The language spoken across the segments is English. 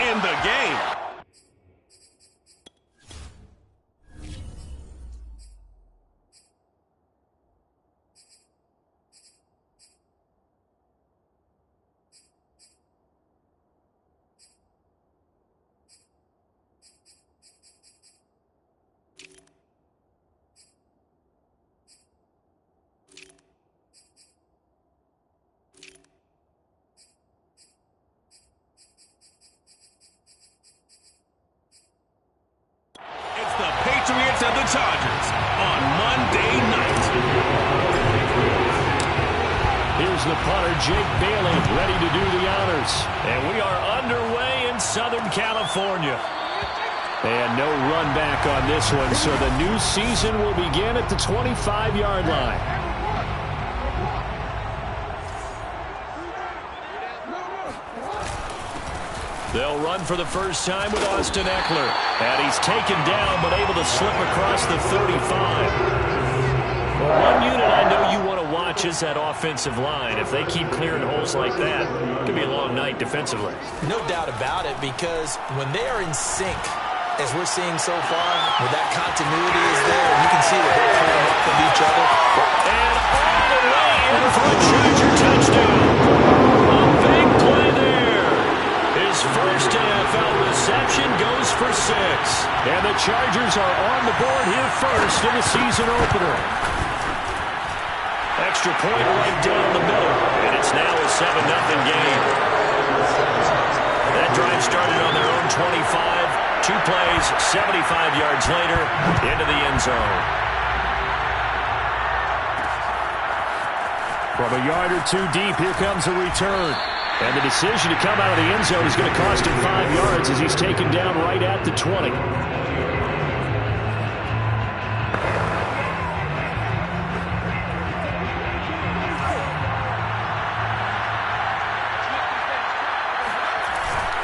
end the game. Patriots and the Chargers on Monday night. Here's the punter, Jake Bailey, ready to do the honors. And we are underway in Southern California. And no run back on this one, so the new season will begin at the 25-yard line. They'll run for the first time with Austin Ekeler. And he's taken down, but able to slip across the 35. Well, one unit I know you want to watch is that offensive line. If they keep clearing holes like that, it could be a long night defensively. No doubt about it, because when they are in sync, as we're seeing so far, where that continuity is there, and you can see that they're playing off of each other. And all the way in for a Charger touchdown. A big play there. His first NFL reception goes for 6. And the Chargers are on the board here first in the season opener. Extra point right down the middle. And it's now a 7-0 game. That drive started on their own 25. 2 plays, 75 yards later, into the end zone. From a yard or 2 deep, here comes a return. And the decision to come out of the end zone is going to cost him 5 yards as he's taken down right at the 20.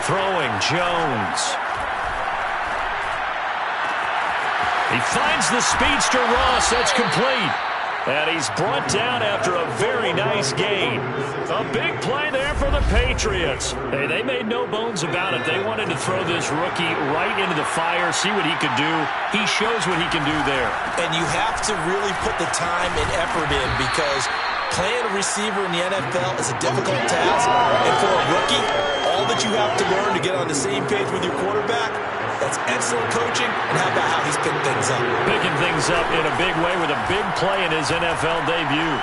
Throwing, Jones. He finds the speedster Ross. That's complete. And he's brought down after a very nice gain. A big play there for the Patriots. Hey, they made no bones about it. They wanted to throw this rookie right into the fire, see what he could do. He shows what he can do there. And you have to really put the time and effort in, because playing a receiver in the NFL is a difficult task. And for a rookie, all that you have to learn to get on the same page with your quarterback, that's excellent coaching. And how about how he's picking things up? Picking things up in a big way with a big play in his NFL debut.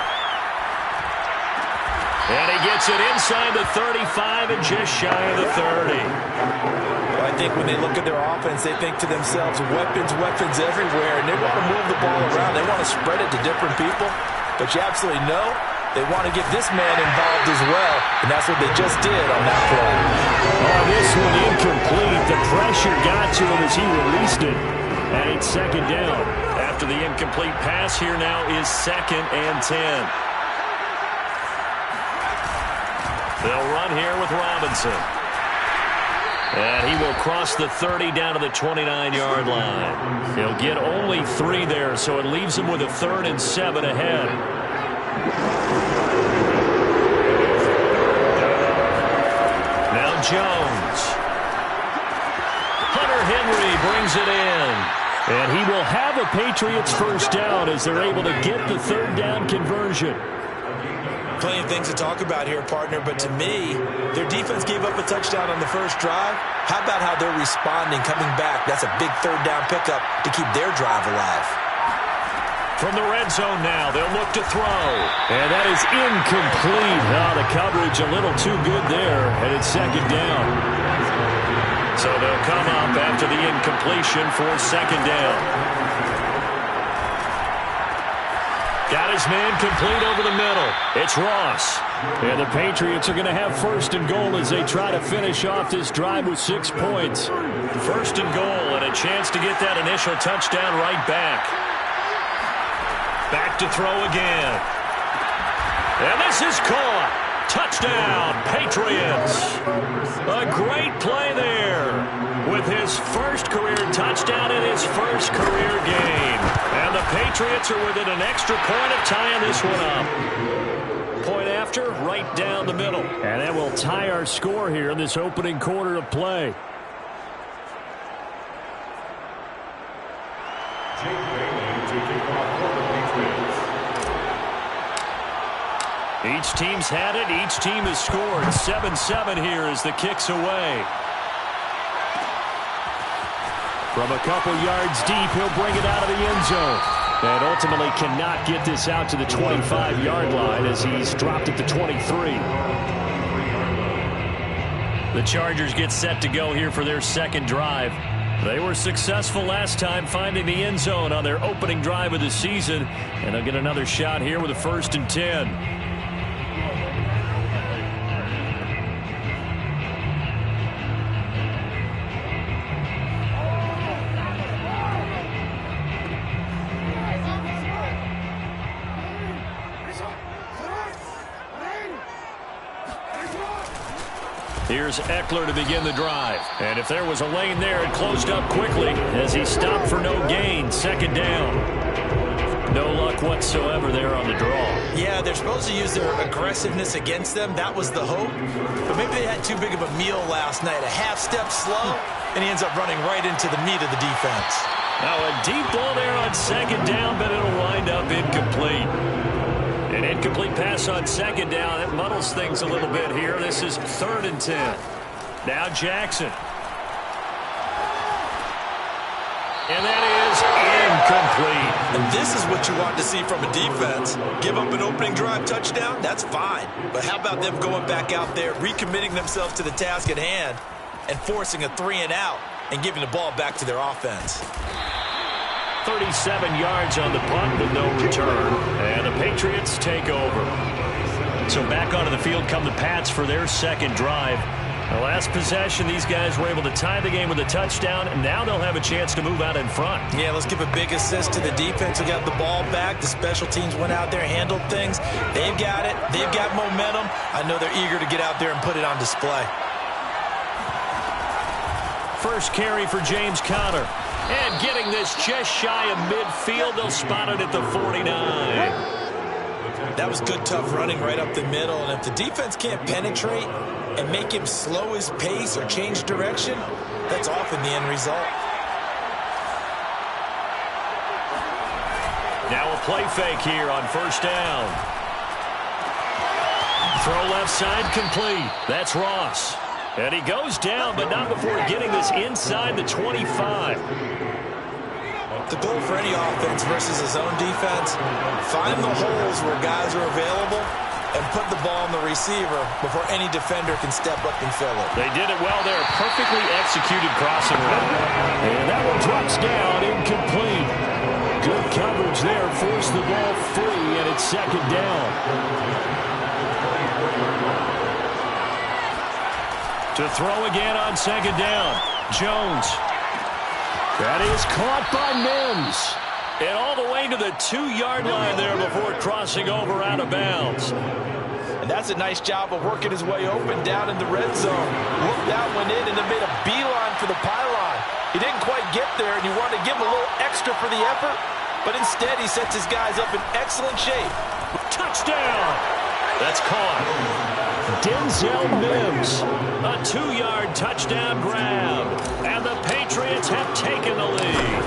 And he gets it inside the 35 and just shy of the 30. Well, I think when they look at their offense, they think to themselves, weapons, weapons everywhere. And they want to move the ball around. They want to spread it to different people. But you absolutely know they want to get this man involved as well, and that's what they just did on that play. Oh, this one incomplete. The pressure got to him as he released it, and it's second down. After the incomplete pass, here now is 2nd and 10. They'll run here with Robinson. And he will cross the 30 down to the 29-yard line. He'll get only 3 there, so it leaves him with a 3rd and 7 ahead. Now Jones. Hunter Henry brings it in. And he will have a Patriots first down as they're able to get the 3rd down conversion. Plenty of things to talk about here, partner, but to me, their defense gave up a touchdown on the first drive. How about how they're responding, coming back? That's a big 3rd down pickup to keep their drive alive. From the red zone now, they'll look to throw. And that is incomplete. Oh, the coverage a little too good there, and it's 2nd down. So they'll come up after the incompletion for 2nd down. Got his man complete over the middle. It's Ross. And the Patriots are going to have 1st and goal as they try to finish off this drive with 6 points. 1st and goal, and a chance to get that initial touchdown right back. Back to throw again. And this is caught. Touchdown, Patriots. A great play there with his first career touchdown in his first career game. And the Patriots are within an extra point of tying this one up. Point after, right down the middle. And that will tie our score here in this opening quarter of play. Each team's had it. Each team has scored. 7-7 here as the kick's away. From a couple yards deep, he'll bring it out of the end zone. And ultimately cannot get this out to the 25-yard line as he's dropped at the 23. The Chargers get set to go here for their second drive. They were successful last time finding the end zone on their opening drive of the season. And they'll get another shot here with a 1st and 10. Here's Eckler to begin the drive. And if there was a lane there, it closed up quickly as he stopped for no gain. 2nd down. No luck whatsoever there on the draw. Yeah, they're supposed to use their aggressiveness against them. That was the hope. But maybe they had too big of a meal last night. A half step slow, and he ends up running right into the meat of the defense. Now a deep ball there on 2nd down, but it'll wind up incomplete. An incomplete pass on 2nd down. It muddles things a little bit here. This is 3rd and 10. Now Jackson. And that is incomplete. And this is what you want to see from a defense. Give up an opening drive touchdown, that's fine. But how about them going back out there, recommitting themselves to the task at hand, and forcing a 3-and-out and giving the ball back to their offense. 37 yards on the punt with no return. And the Patriots take over. So back onto the field come the Pats for their second drive. The last possession, these guys were able to tie the game with a touchdown, and now they'll have a chance to move out in front. Yeah, let's give a big assist to the defense who got the ball back. The special teams went out there, handled things. They've got it. They've got momentum. I know they're eager to get out there and put it on display. First carry for James Conner. And getting this just shy of midfield, they'll spot it at the 49. That was good, tough running right up the middle. And if the defense can't penetrate and make him slow his pace or change direction, that's often the end result. Now a play fake here on 1st down. Throw left side complete. That's Ross. And he goes down, but not before getting this inside the 25. The goal for any offense versus his own defense, find the holes where guys are available and put the ball on the receiver before any defender can step up and fill it. They did it well there. Perfectly executed crossing route. And that one drops down, incomplete. Good coverage there. Forced the ball free, and it's 2nd down. To throw again on 2nd down. Jones. That is caught by Mims. And all the way to the 2-yard line there before crossing over out of bounds. And that's a nice job of working his way open down in the red zone. Looked that one in and then made a beeline for the pylon. He didn't quite get there, and you wanted to give him a little extra for the effort. But instead, he sets his guys up in excellent shape. Touchdown! That's caught. Denzel Mims. A 2-yard touchdown grab. And the Patriots have taken the lead.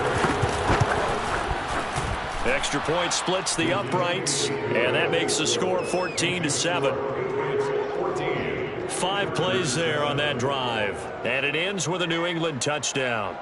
Extra point splits the uprights. And that makes the score 14-7. 5 plays there on that drive. And it ends with a New England touchdown.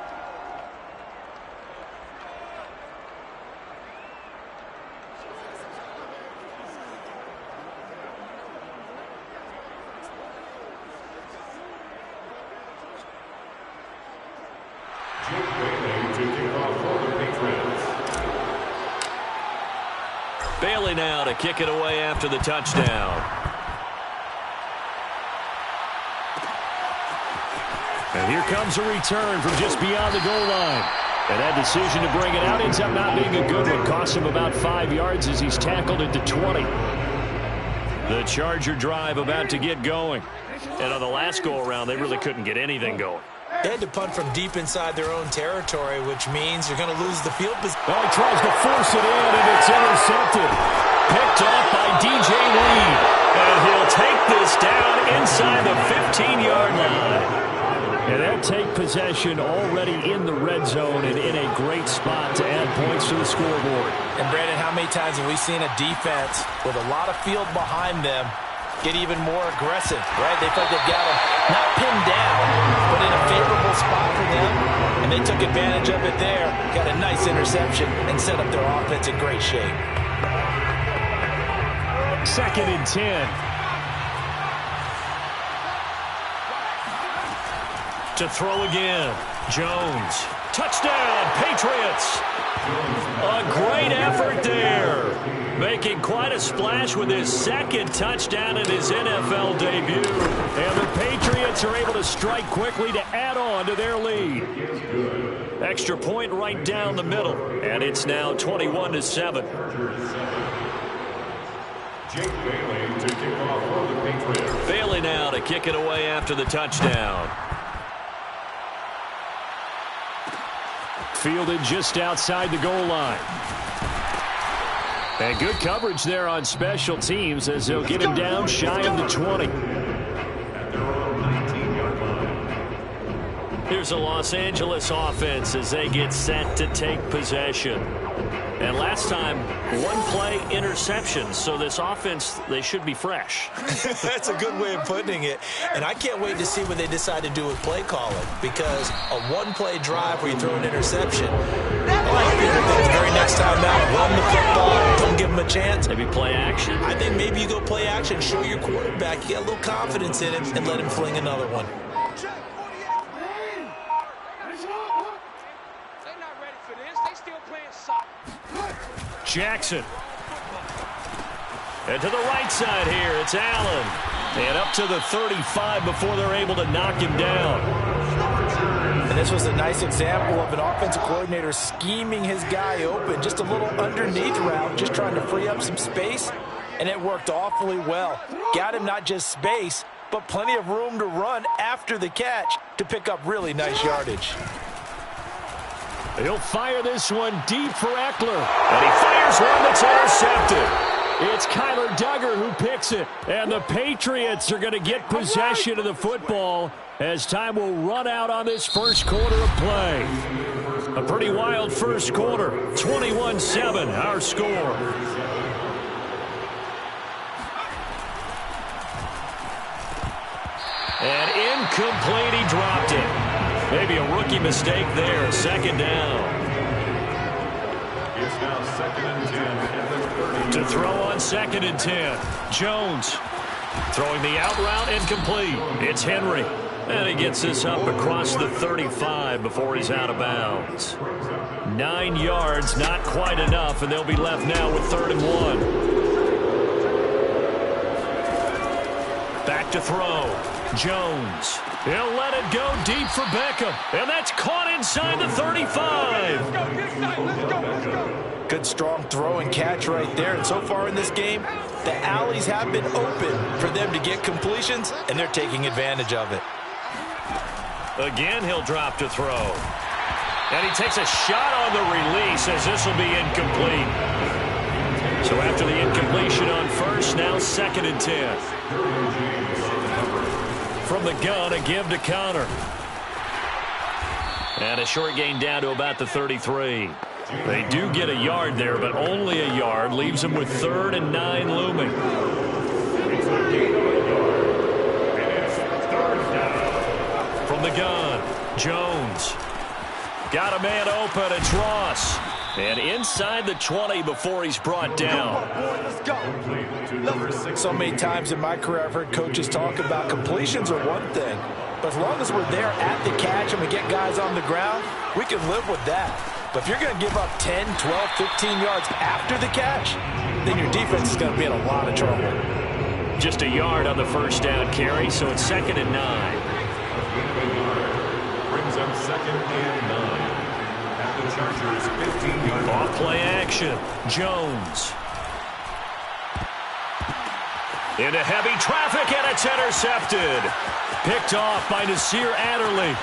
Bailey now to kick it away after the touchdown. And here comes a return from just beyond the goal line. And that decision to bring it out ends up not being a good one. Costs him about 5 yards as he's tackled at the 20. The Charger drive about to get going. And on the last go-around, they really couldn't get anything going. They had to punt from deep inside their own territory, which means you're going to lose the field position. Well, he tries to force it in, and it's intercepted. Picked off by DJ Lee. And he'll take this down inside the 15-yard line. And they'll take possession already in the red zone and in a great spot to add points to the scoreboard. And, Brandon, how many times have we seen a defense with a lot of field behind them get even more aggressive, right? They felt they've got them not pinned down, but in a favorable spot for them, and they took advantage of it there, got a nice interception, and set up their offense in great shape. 2nd and 10. To throw again. Jones. Touchdown, Patriots. A great effort there. Making quite a splash with his 2nd touchdown in his NFL debut. And the Patriots are able to strike quickly to add on to their lead. Extra point right down the middle. And it's now 21-7. Jake Bailey to kick off for the Patriots. Bailey now to kick it away after the touchdown. Fielded just outside the goal line. And good coverage there on special teams as they'll get him down shy of the 20. Here's a Los Angeles offense as they get set to take possession. And last time, 1-play interception. So this offense, they should be fresh. That's a good way of putting it. And I can't wait to see what they decide to do with play calling. Because a 1-play drive where you throw an interception, I like the very next time out, run the football, don't give them a chance. Maybe play action. I think maybe you go play action, show your quarterback you got a little confidence in him, and let him fling another one. Jackson. And to the right side here, it's Allen. And up to the 35 before they're able to knock him down. And this was a nice example of an offensive coordinator scheming his guy open. Just a little underneath route, just trying to free up some space. And it worked awfully well. Got him not just space, but plenty of room to run after the catch to pick up really nice yardage. He'll fire this one deep for Eckler. And he fires one that's intercepted. It's Kyler Duggar who picks it. And the Patriots are going to get possession of the football as time will run out on this first quarter of play. A pretty wild first quarter. 21-7, our score. And incomplete, he dropped it. Maybe a rookie mistake there. 2nd down. It's now 2nd and 10 at the 30. To throw on 2nd and 10. Jones throwing the out route incomplete. It's Henry. And he gets this up across the 35 before he's out of bounds. 9 yards, not quite enough, and they'll be left now with 3rd and 1. Back to throw. Jones. He'll let it go deep for Beckham. And that's caught inside the 35. Let's go. Good strong throw and catch right there. And so far in this game, the alleys have been open for them to get completions, and they're taking advantage of it. Again, he'll drop to throw. And he takes a shot on the release as this will be incomplete. So after the incompletion on first, now 2nd and 10. From the gun, a give to Connor. And a short gain down to about the 33. They do get a yard there, but only a yard. Leaves them with 3rd and 9 looming. From the gun, Jones. Got a man open, it's Ross. And inside the 20 before he's brought down. So many times in my career I've heard coaches talk about completions are one thing. But as long as we're there at the catch and we get guys on the ground, we can live with that. But if you're going to give up 10, 12, 15 yards after the catch, then your defense is going to be in a lot of trouble. Just a yard on the first down carry, so it's 2nd and 9. Brings up 2nd and 9. At the Chargers, 15-yard line. Off play action. Jones. Into heavy traffic, and it's intercepted. Picked off by Nasir Adderley.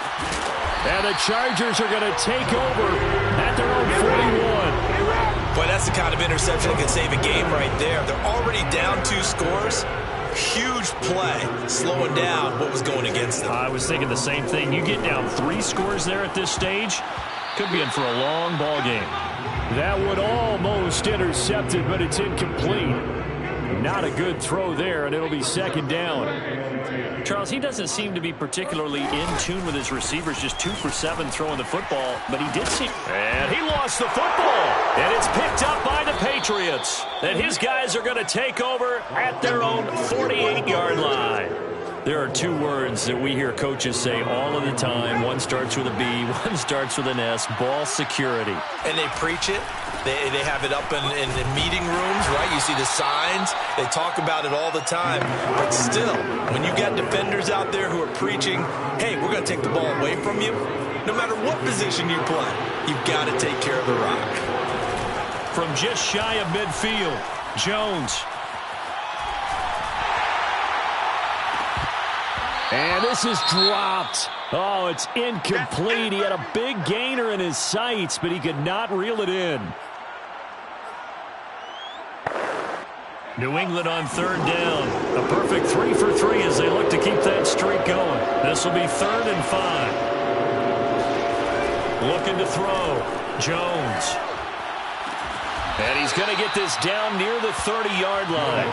And the Chargers are going to take over at their own 41. But that's That's the kind of interception that can save a game right there. They're already down 2 scores. Huge play, slowing down what was going against them. I was thinking the same thing. You get down 3 scores there at this stage, could be in for a long ball game. That would almost intercepted, but it's incomplete. Not a good throw there, and it'll be second down. Charles, he doesn't seem to be particularly in tune with his receivers, just 2 for 7 throwing the football, but he did see. And he lost the football, and it's picked up by the Patriots. And his guys are going to take over at their own 48-yard line. There are 2 words that we hear coaches say all of the time. One starts with a B, one starts with an S, ball security. And they preach it. They have it up in meeting rooms, right? You see the signs. They talk about it all the time. But still, when you got defenders out there who are preaching, hey, we're going to take the ball away from you, no matter what position you play, you've got to take care of the rock. From just shy of midfield, Jones. And this is dropped. Oh, it's incomplete. He had a big gainer in his sights, but he could not reel it in. New England on 3rd down. A perfect 3 for 3 as they look to keep that streak going. This will be 3rd and 5. Looking to throw. Jones. And he's going to get this down near the 30-yard line.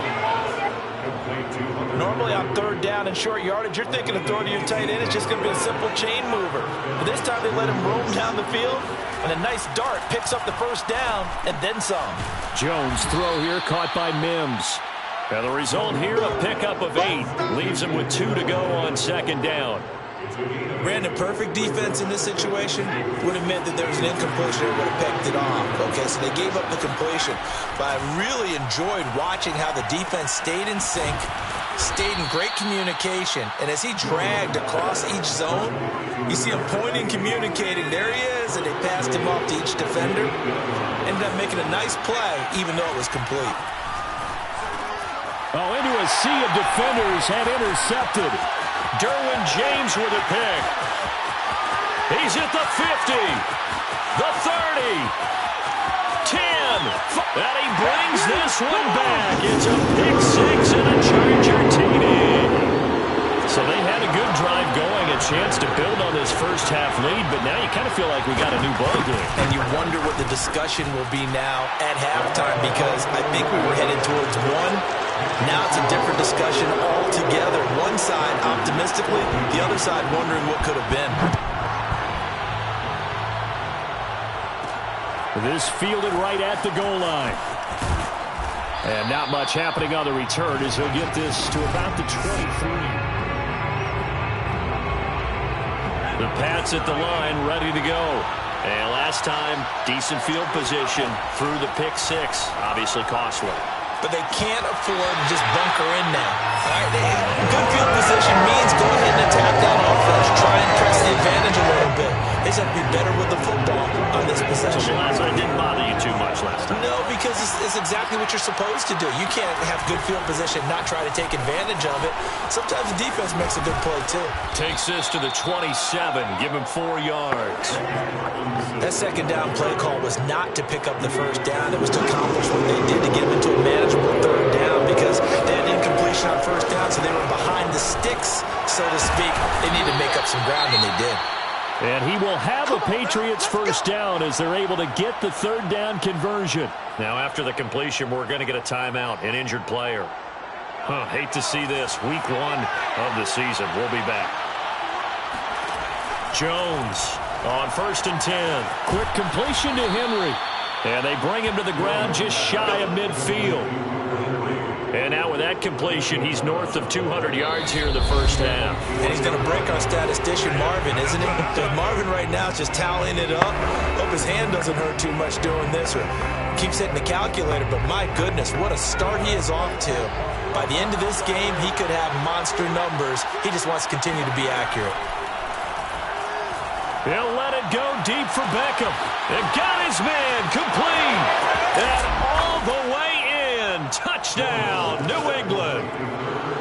Normally on 3rd down and short yardage, you're thinking of throwing to your tight end. It's just going to be a simple chain mover. But this time they let him roam down the field, and a nice dart picks up the 1st down and then some. Jones throw here caught by Mims. And the result here, a pickup of 8. Leaves him with 2 to go on 2nd down. Brandon, perfect defense in this situation would have meant that there was an incompletion. They would have picked it off. Okay, so they gave up the completion. But I really enjoyed watching how the defense stayed in sync, stayed in great communication, and as he dragged across each zone, you see him pointing, communicating. There he is, and they passed him off to each defender. Ended up making a nice play, even though it was complete. Oh, into a sea of defenders, had intercepted. Derwin James with a pick. He's at the 50, the 30, 10, and he brings this one back. It's a pick 6 and a Charger TD. So they had a good drive going, a chance to build on this first half lead, but now you kind of feel like we got a new ball game. And you wonder what the discussion will be now at halftime, because I think we were headed towards 1. Now it's a different discussion altogether. One side optimistically, the other side wondering what could have been. This fielded right at the goal line. And not much happening on the return as he'll get this to about the 23. The Pats at the line, ready to go. And last time, decent field position through the pick 6. Obviously costly. But they can't afford to just bunker in now. All right? Good field position means go ahead and attack that offense. Try and press the advantage a little bit. They just have to be better with the football on this possession. So the last one didn't bother you too much last time? No, because it's exactly what you're supposed to do. You can't have good field position, not try to take advantage of it. Sometimes the defense makes a good play, too. Takes this to the 27. Give him 4 yards. That 2nd down play call was not to pick up the 1st down. It was to accomplish what they did to get him into a manageable 3rd down, because they had incompletion on 1st down, so they were behind the sticks, so to speak. They needed to make up some ground, and they did. And he will have a Patriots 1st down as they're able to get the 3rd down conversion. Now after the completion, we're going to get a timeout, an injured player. Hate to see this. Week 1 of the season. We'll be back. Jones on 1st and 10. Quick completion to Henry. And they bring him to the ground just shy of midfield. And now with that completion, he's north of 200 yards here in the 1st half. And he's going to break our statistician, Marvin, isn't he? Because Marvin right now is just tallying it up. Hope his hand doesn't hurt too much doing this, or keeps hitting the calculator. But my goodness, what a start he is off to. By the end of this game, he could have monster numbers. He just wants to continue to be accurate. He'll let it go deep for Beckham. And got his man complete. And all the way in. Touchdown, New England.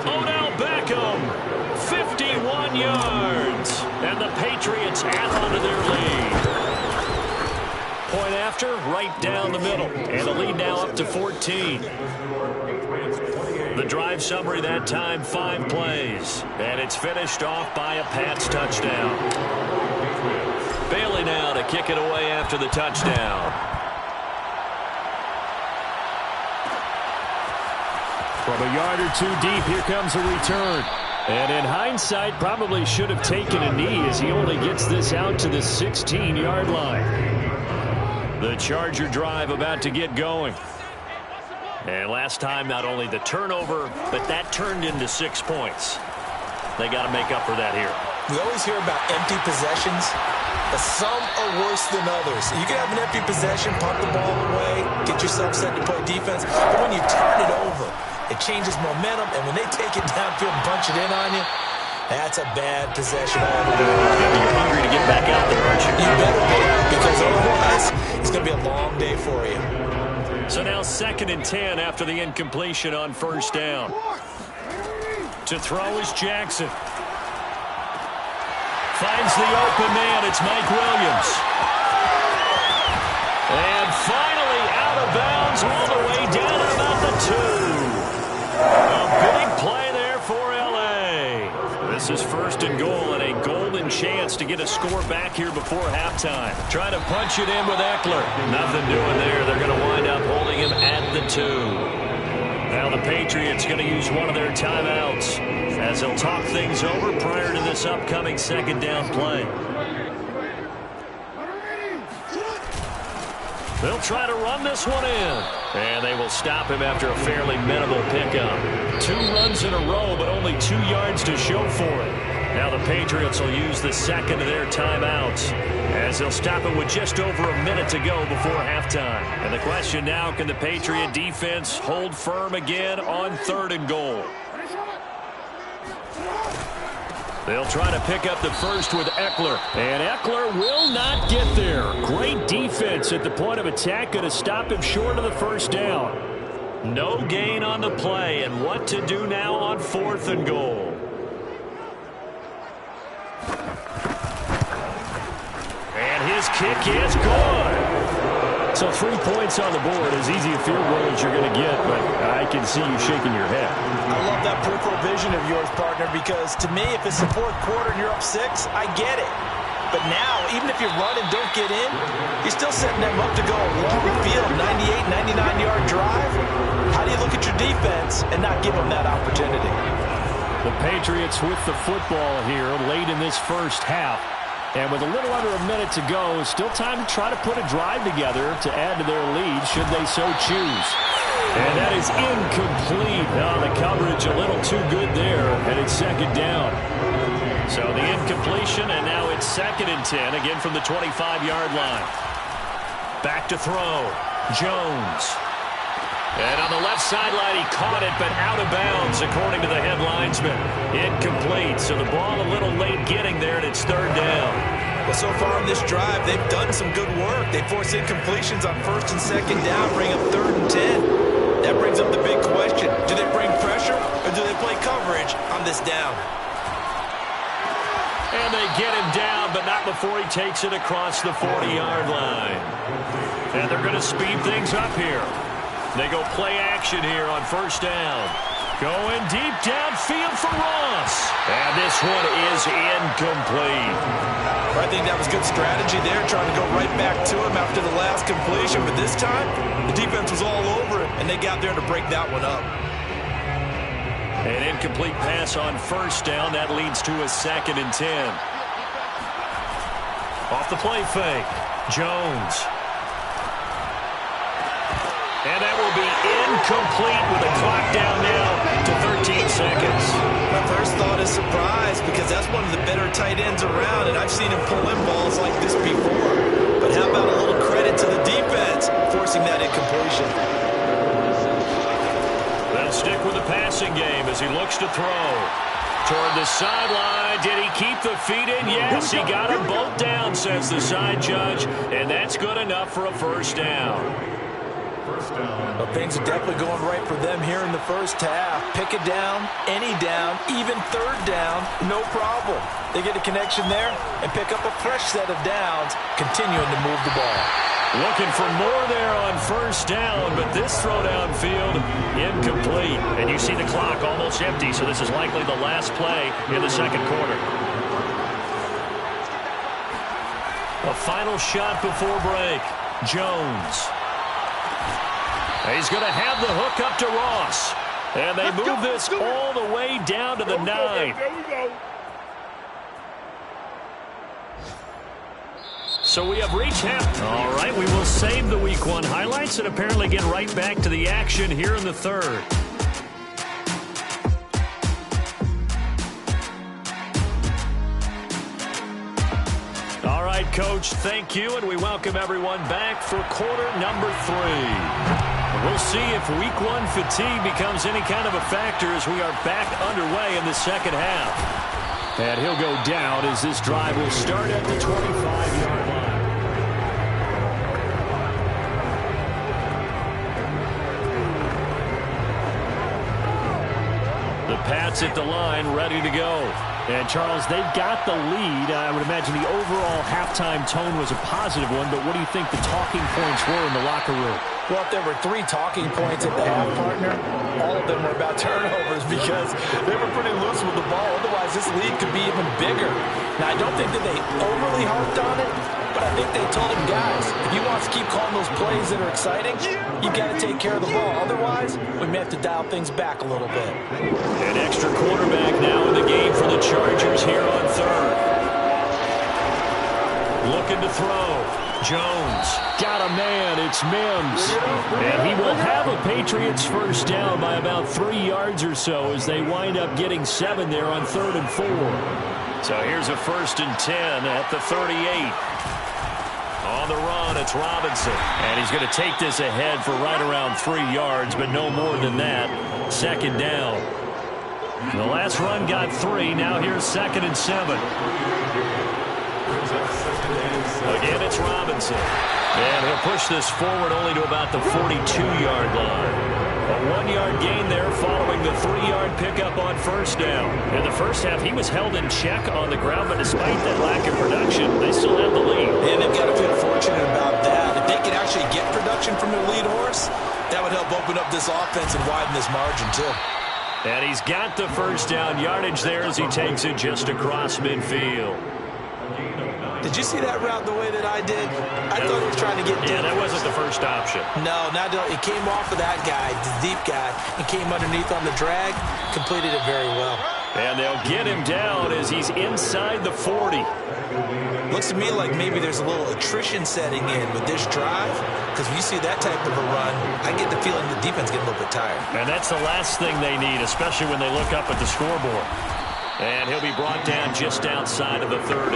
Odell Beckham, 51 yards. And the Patriots add on to their lead. Point after, right down the middle. And the lead now up to 14. The drive summary that time, 5 plays. And it's finished off by a Pats touchdown. Bailey now to kick it away after the touchdown. From a yard or two deep, here comes a return. And in hindsight, probably should have taken a knee as he only gets this out to the 16-yard line. The Charger drive about to get going. And last time, not only the turnover, but that turned into 6 points. They got to make up for that here. We always hear about empty possessions, but some are worse than others. You can have an empty possession, pump the ball away, get yourself set to play defense, but when you turn it over, it changes momentum, and when they take it downfield and punch it in on you, that's a bad possession all the way. You're hungry to get back out there, aren't you? You better be, because otherwise, it's going to be a long day for you. So now 2nd and 10 after the incompletion on first down. To throw is Jackson. Finds the open man. It's Mike Williams. And finally out of bounds all the way down at about the 2. A big play there for L.A. This is 1st and goal and a golden chance to get a score back here before halftime. Trying to punch it in with Eckler. Nothing doing there. They're going to wind up holding him at the 2. Now the Patriots going to use one of their timeouts as they'll talk things over prior to this upcoming 2nd down play. They'll try to run this one in. And they will stop him after a fairly minimal pickup. 2 runs in a row, but only 2 yards to show for it. Now the Patriots will use the 2nd of their timeouts as they'll stop it with just over a minute to go before halftime. And the question now, can the Patriot defense hold firm again on 3rd and goal? They'll try to pick up the first with Eckler. And Eckler will not get there. Great defense at the point of attack. Going to stop him short of the first down. No gain on the play. And what to do now on 4th and goal. And his kick is good. So 3 points on the board, as easy a field goal as you're going to get, but I can see you shaking your head. I love that peripheral vision of yours, partner, because to me, if it's the 4th quarter and you're up 6, I get it. But now, even if you run and don't get in, you're still setting them up to go a long field, 98, 99-yard drive. How do you look at your defense and not give them that opportunity? The Patriots with the football here late in this first half. And with a little under a minute to go, still time to try to put a drive together to add to their lead should they so choose. And that is incomplete. Oh, the coverage a little too good there, and it's 2nd down. So the incompletion, and now it's 2nd and 10, again from the 25-yard line. Back to throw. Jones. And on the left sideline, he caught it, but out of bounds, according to the head linesman. Incomplete, so the ball a little late getting there, and it's 3rd down. Well, so far in this drive, they've done some good work. They force incompletions on 1st and 2nd down, bring up 3rd and 10. That brings up the big question. Do they bring pressure, or do they play coverage on this down? And they get him down, but not before he takes it across the 40-yard line. And they're going to speed things up here. They go play action here on 1st down. Going deep downfield for Ross. And this one is incomplete. I think that was good strategy there, trying to go right back to him after the last completion. But this time, the defense was all over it, and they got there to break that one up. An incomplete pass on 1st down. That leads to a 2nd and 10. Off the play fake. Jones. And that will be incomplete with the clock down now to 13 seconds. My first thought is surprise, because that's one of the better tight ends around, and I've seen him pull in balls like this before. But how about a little credit to the defense forcing that incompletion? They'll stick with the passing game as he looks to throw. Toward the sideline. Did he keep the feet in? Yes, he got them both down, says the side judge, and that's good enough for a 1st down. Well, things are definitely going right for them here in the first half. Pick it down, any down, even 3rd down, no problem. They get a connection there and pick up a fresh set of downs, continuing to move the ball. Looking for more there on first down, but this throw downfield incomplete. And you see the clock almost empty, so this is likely the last play in the second quarter. A final shot before break. Jones. He's going to have the hook up to Ross. And they move this all the way down to the 9. There we go. So we have reached half. All right, we will save the Week 1 highlights and apparently get right back to the action here in the third. All right, Coach, thank you, and we welcome everyone back for quarter number 3. We'll see if Week 1 fatigue becomes any kind of a factor as we are back underway in the second half. And he'll go down as this drive will start at the 25-yard line. The Pats at the line, ready to go. And, Charles, they've got the lead. I would imagine the overall halftime tone was a positive one, but what do you think the talking points were in the locker room? Well, if there were 3 talking points at the half, partner, all of them were about turnovers because they were pretty loose with the ball. Otherwise, this lead could be even bigger. Now, I don't think that they overly harped on it, but I think they told him, guys, if you want to keep calling those plays that are exciting, you got to take care of the ball. Otherwise, we may have to dial things back a little bit. An extra quarterback now in the game for the Chargers here on third. Looking to throw. Jones got a man. It's Mims. And he will have a Patriots first down by about 3 yards or so as they wind up getting 7 there on 3rd and 4. So here's a 1st and 10 at the 38. On the run, it's Robinson. And he's going to take this ahead for right around 3 yards, but no more than that. 2nd down. The last run got 3. Now here's 2nd and 7. Again, it's Robinson. And he'll push this forward only to about the 42-yard line. A 1-yard gain there following the 3-yard pickup on first down. In the first half, he was held in check on the ground, but despite that lack of production, they still have the lead. And they've got to feel fortunate about that. If they can actually get production from their lead horse, that would help open up this offense and widen this margin, too. And he's got the first down yardage there as he takes it just across midfield. Did you see that route the way that I did? I thought he was trying to get deep. Yeah, that wasn't the first option. No, it came off of that guy, the deep guy, and came underneath on the drag, completed it very well. And they'll get him down as he's inside the 40. Looks to me like maybe there's a little attrition setting in with this drive, because when you see that type of a run, I get the feeling the defense getting a little bit tired. And that's the last thing they need, especially when they look up at the scoreboard. And he'll be brought down just outside of the 30.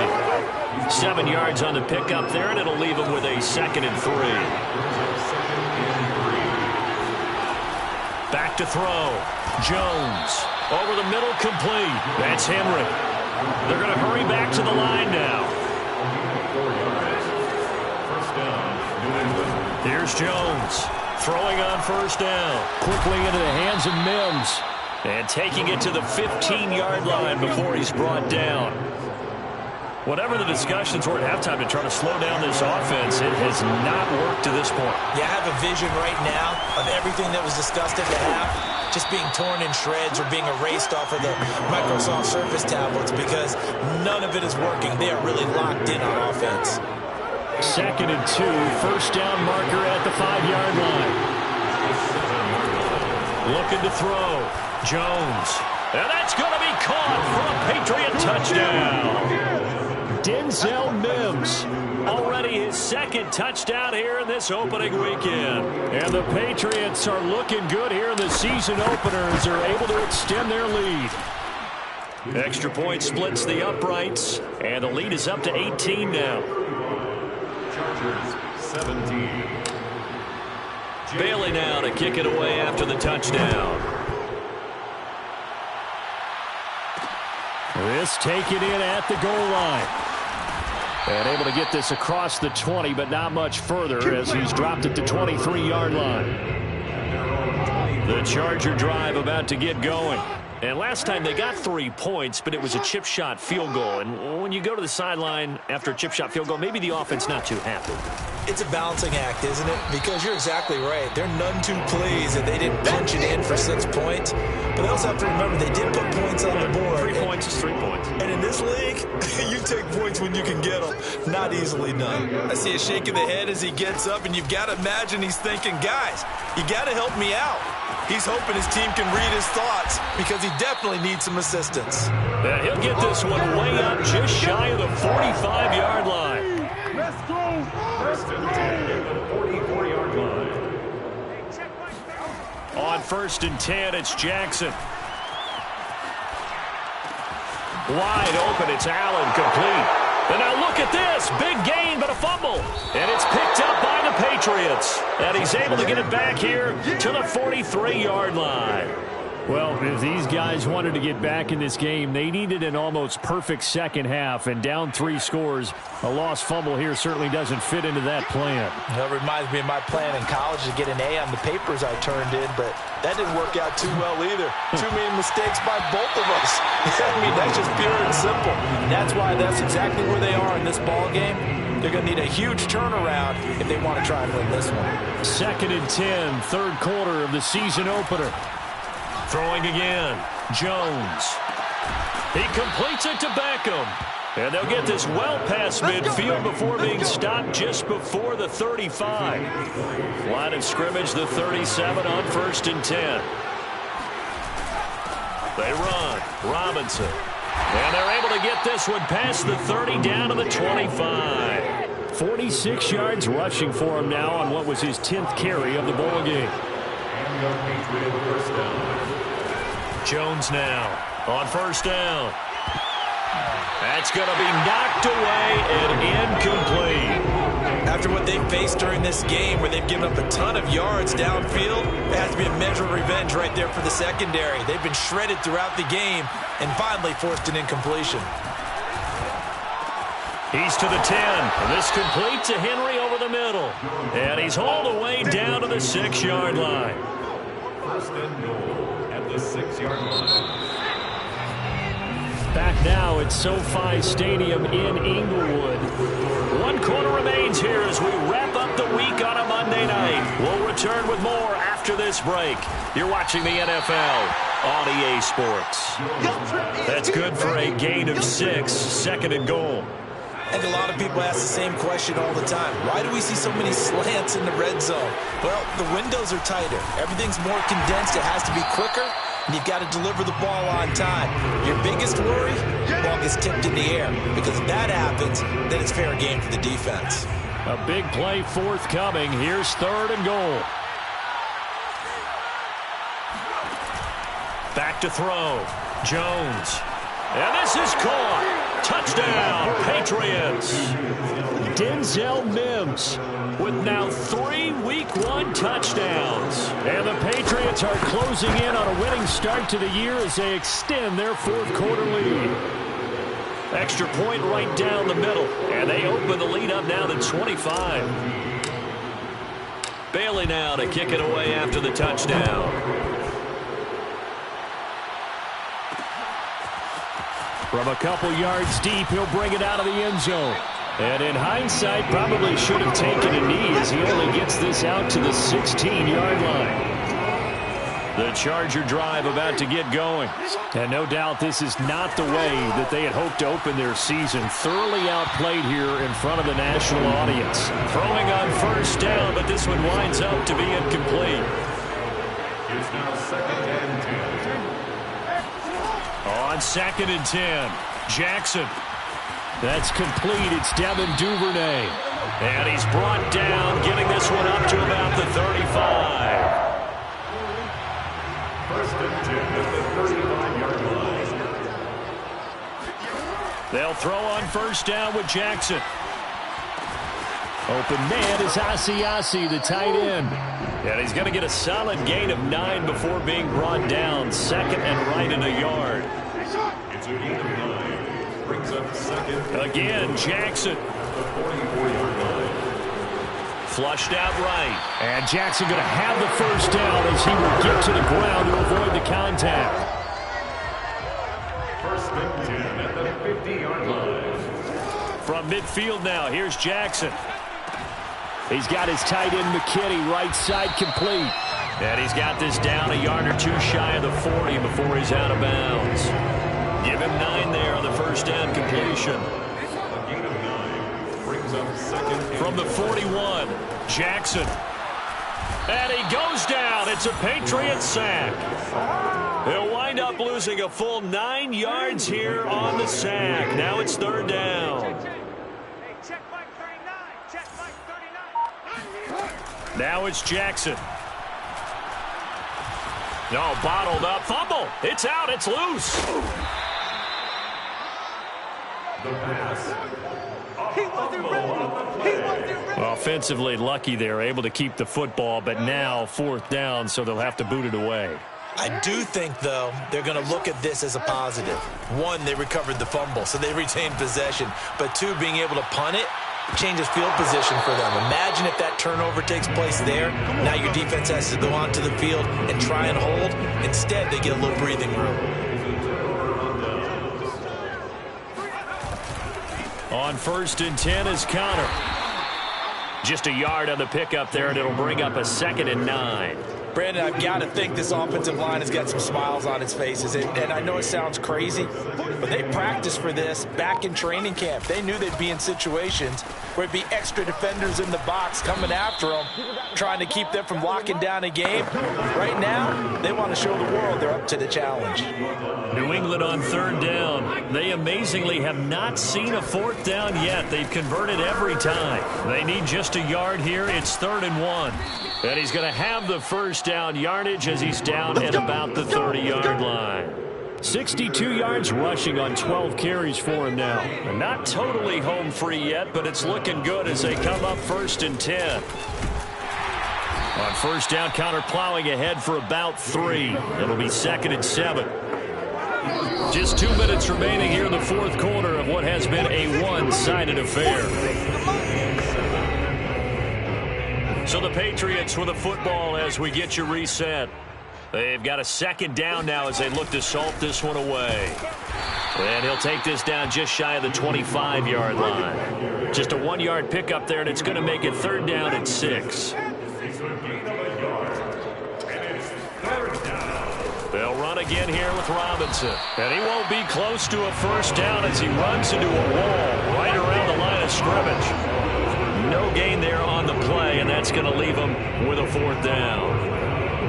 7 yards on the pickup there, and it'll leave him with a 2nd and 3. Back to throw. Jones. Over the middle, complete. That's Henry. They're going to hurry back to the line now. Here's Jones. Throwing on first down. Quickly into the hands of Mims. And taking it to the 15-yard line before he's brought down. Whatever the discussions were at halftime to try to slow down this offense, it has not worked to this point. Yeah, I have a vision right now of everything that was discussed at the half just being torn in shreds or being erased off of the Microsoft Surface tablets because none of it is working. They are really locked in on offense. 2nd and 2, first down marker at the 5-yard line. Looking to throw. Jones. And that's going to be caught for a Patriot touchdown. Denzel Mims. Already his 2nd touchdown here in this opening weekend. And the Patriots are looking good here in the season opener as they're able to extend their lead. Extra point splits the uprights. And the lead is up to 18 now. Chargers 17. Bailey now to kick it away after the touchdown. This taken in at the goal line. And able to get this across the 20, but not much further as he's dropped at the 23-yard line. The Charger drive about to get going. And last time they got 3 points, but it was a chip shot field goal. And when you go to the sideline after a chip shot field goal, maybe the offense not too happy. It's a balancing act, isn't it? Because you're exactly right. They're none too pleased that they didn't punch it in for 6 points. But they also have to remember they did put points on the board. 3 points is 3 points. And in this league, you take points when you can get them. Not easily done. I see a shake of the head as he gets up, and you've got to imagine he's thinking, guys, you got to help me out. He's hoping his team can read his thoughts because he definitely needs some assistance. Yeah, he'll get this one way up just shy of the 45-yard line. Let's go. First and 10 at the 44-yard line. On 1st and 10, it's Jackson. Wide open, it's Allen, complete. And now look at this, big gain but a fumble. And it's picked up by the Patriots. And he's able to get it back here to the 43-yard line. Well, if these guys wanted to get back in this game, they needed an almost perfect second half, and down 3 scores. A lost fumble here certainly doesn't fit into that plan. That reminds me of my plan in college to get an A on the papers I turned in, but that didn't work out too well either. Too many mistakes by both of us. I mean, that's just pure and simple. And that's why that's exactly where they are in this ball game. They're going to need a huge turnaround if they want to try and win this one. 2nd and 10, third quarter of the season opener. Throwing again, Jones. He completes it to Beckham. And they'll get this well past midfield before being stopped just before the 35. Line of scrimmage, the 37 on 1st and 10. They run. Robinson. And they're able to get this one past the 30 down to the 25. 46 yards rushing for him now on what was his 10th carry of the ball game. Jones now on 1st down. That's going to be knocked away and incomplete. After what they've faced during this game where they've given up a ton of yards downfield, it has to be a measure of revenge right there for the secondary. They've been shredded throughout the game and finally forced an incompletion. He's to the 10. This complete to Henry over the middle. And he's hauled away down to the 6-yard line. First and goal at the 6-yard line. Back now at SoFi Stadium in Inglewood. 1 quarter remains here as we wrap up the week on a Monday night. We'll return with more after this break. You're watching the NFL on EA Sports. That's good for a gain of 6, 2nd and goal. And a lot of people ask the same question all the time. Why do we see so many slants in the red zone? Well, the windows are tighter. Everything's more condensed. It has to be quicker, and you've got to deliver the ball on time. Your biggest worry, the ball gets tipped in the air. Because if that happens, then it's fair game for the defense. A big play forthcoming. Here's 3rd and goal. Back to throw. Jones. And this is caught. Touchdown, Patriots. Denzel Mims with now 3 Week 1 touchdowns. And the Patriots are closing in on a winning start to the year as they extend their 4th quarter lead. Extra point right down the middle. And they open the lead up now to 25. Bailey now to kick it away after the touchdown. From a couple yards deep, he'll bring it out of the end zone. And in hindsight, probably should have taken a knee as he only gets this out to the 16-yard line. The Charger drive about to get going. And no doubt this is not the way that they had hoped to open their season. Thoroughly outplayed here in front of the national audience. Throwing on 1st down, but this one winds up to be incomplete. It's now 2nd and 10. On 2nd and 10, Jackson. That's complete. It's Devin Duvernay. And he's brought down, getting this one up to about the 35. 1st and 10 at the 35-yard line. They'll throw on 1st down with Jackson. Open man is Asiasi, the tight end. And he's going to get a solid gain of 9 before being brought down. 2nd and right in a yard. It's a gain of 9. Brings up 2nd. Again, Jackson. The 44-yard line. Flushed out right. And Jackson going to have the 1st down as he will get to the ground to avoid the contact. midfield now. Here's Jackson. He's got his tight end McKinney right side complete. And he's got this down a yard or two shy of the 40 before he's out of bounds. Give him 9 there on the first down completion. From the 41, Jackson. And he goes down. It's a Patriot sack. He'll wind up losing a full 9 yards here on the sack. Now it's third down. Now it's Jackson. No, bottled up. Fumble. It's out. It's loose. Offensively lucky they're able to keep the football, but now fourth down, so they'll have to boot it away. I do think, though, they're going to look at this as a positive. 1, they recovered the fumble, so they retained possession. But 2, being able to punt it changes field position for them. Imagine if that turnover takes place there. Now your defense has to go onto the field and try and hold. Instead, they get a little breathing room. On 1st and 10 is Conner. Just a yard on the pickup there, and it'll bring up a 2nd and 9. Brandon, I've got to think this offensive line has got some smiles on its faces. And I know it sounds crazy, but they practiced for this back in training camp. They knew they'd be in situations where it'd be extra defenders in the box coming after them, trying to keep them from locking down a game. Right now, they want to show the world they're up to the challenge. New England on 3rd down. They amazingly have not seen a 4th down yet. They've converted every time. They need just a yard here. It's 3rd and 1. And he's going to have the first down yardage as he's down at about the 30-yard line. 62 yards rushing on 12 carries for him now. And not totally home free yet, but it's looking good as they come up 1st and 10. On 1st down, Conner plowing ahead for about 3. It'll be 2nd and 7. Just 2 minutes remaining here in the 4th quarter of what has been a one-sided affair. So the Patriots with the football as we get you reset. They've got a 2nd down now as they look to salt this one away. And he'll take this down just shy of the 25-yard line. Just a 1-yard pickup there, and it's going to make it 3rd down and 6. They'll run again here with Robinson. And he won't be close to a first down as he runs into a wall right around the line of scrimmage. No gain there on the play, and that's going to leave him with a 4th down.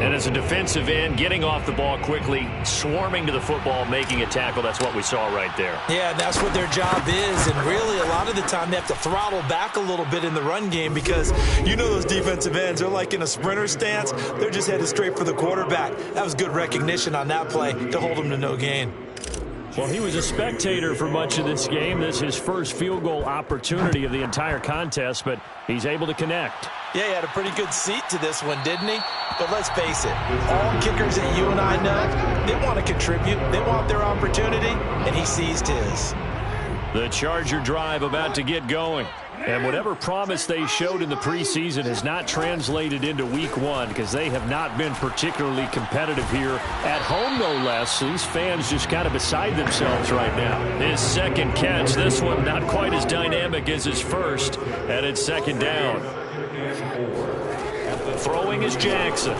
And as a defensive end, getting off the ball quickly, swarming to the football, making a tackle, that's what we saw right there. Yeah, and that's what their job is. And really, a lot of the time, they have to throttle back a little bit in the run game because you know those defensive ends, they're like in a sprinter stance. They're just headed straight for the quarterback. That was good recognition on that play to hold them to no gain. Well, he was a spectator for much of this game. This is his first field goal opportunity of the entire contest, but he's able to connect. Yeah, he had a pretty good seat to this one, didn't he? But let's face it, all kickers that you and I know, they want to contribute. They want their opportunity, and he seized his. The Charger drive about to get going. And whatever promise they showed in the preseason has not translated into week 1 because they have not been particularly competitive here at home, no less. So these fans just kind of beside themselves right now. His 2nd catch, this one not quite as dynamic as his first, and it's 2nd down. Throwing is Jackson.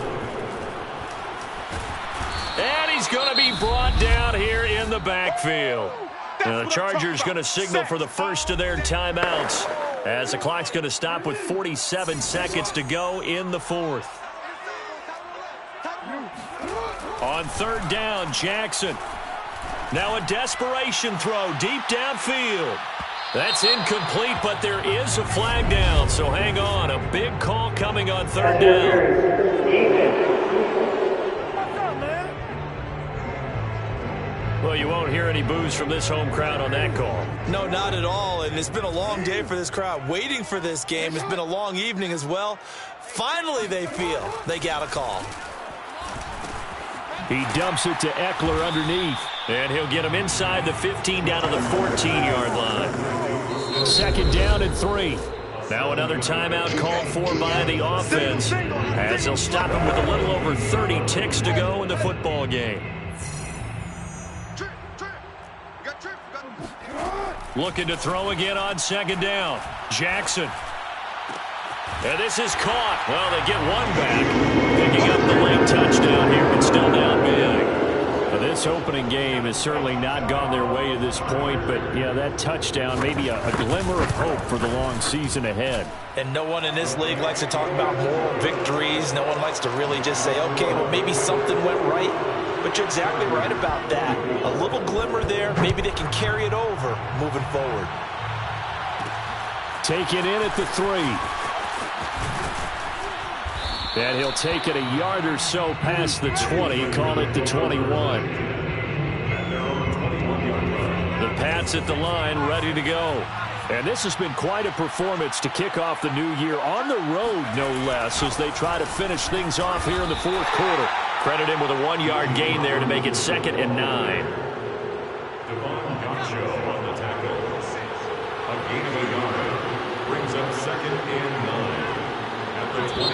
And he's going to be brought down here in the backfield. Now the Chargers going to signal for the first of their timeouts as the clock's going to stop with 47 seconds to go in the 4th. On 3rd down, Jackson. Now a desperation throw deep downfield. That's incomplete, but there is a flag down, so hang on. A big call coming on 3rd down. Well, you won't hear any boos from this home crowd on that call. No, not at all, and it's been a long day for this crowd waiting for this game. It's been a long evening as well. Finally, they feel they got a call. He dumps it to Eckler underneath, and he'll get him inside the 15 down to the 14-yard line. 2nd down and 3. Now another timeout called for by the offense as they'll stop him with a little over 30 ticks to go in the football game. Looking to throw again on second down. Jackson. And this is caught. Well, they get one back. Picking up the late touchdown here, but still down big. Well, this opening game has certainly not gone their way to this point, but, yeah, that touchdown, maybe a glimmer of hope for the long season ahead. And no one in this league likes to talk about moral victories. No one likes to really just say, okay, well, maybe something went right. But you're exactly right about that. A little glimmer there. Maybe they can carry it over moving forward. Take it in at the 3. And he'll take it a yard or so past the 20, call it the 21. The Pats at the line, ready to go. And this has been quite a performance to kick off the new year on the road, no less, as they try to finish things off here in the fourth quarter. Credit him with a 1-yard gain there to make it 2nd and 9. Devon Gacho on the tackle. A gain of a yard brings up 2nd and 9 at the 20.